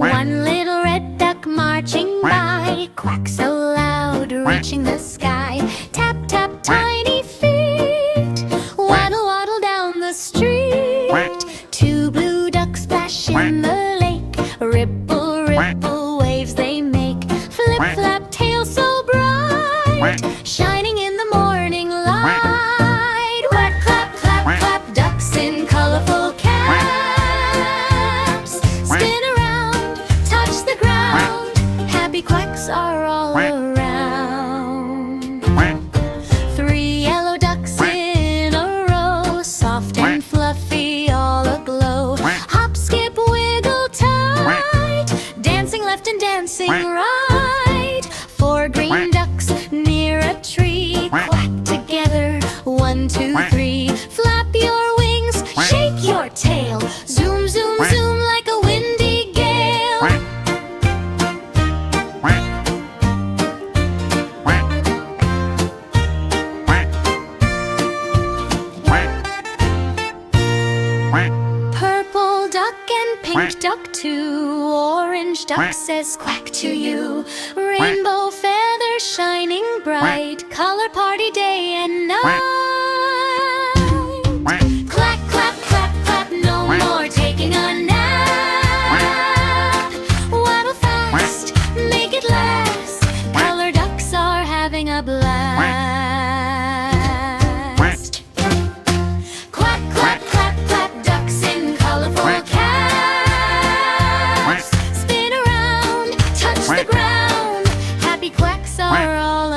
One little red duck marching by, quack so loud, reaching the sky. Tap, tap, tiny feet, waddle, waddle down the street. Two blue ducks splash in the lake, ripple, ripple, waves they make. Flip, flap, tail so bright, shining in the morning light. Quack, clap, clap, clap, ducks in colorful caps. Spin around, touch the ground, happy quacks are all around. Three yellow ducks in a row, soft and fluffy, all aglow. Hop, skip, wiggle tight, dancing left and dancing right. Four green ducks near a tree, quack together, 1, 2, 3. Flap your wings, shake your tail, zoom, zoom, zoom like a windy gale. Purple duck and pink duck too, orange duck says quack to you. Rainbow feathers shining bright, color party day and night. Clack, clap, clap, clap, no more taking a nap. Waddle fast, make it last, color ducks are having a blast. Quack, clap, clap, clap, ducks in colorful caps. Spin around, touch the ground, happy quacks are all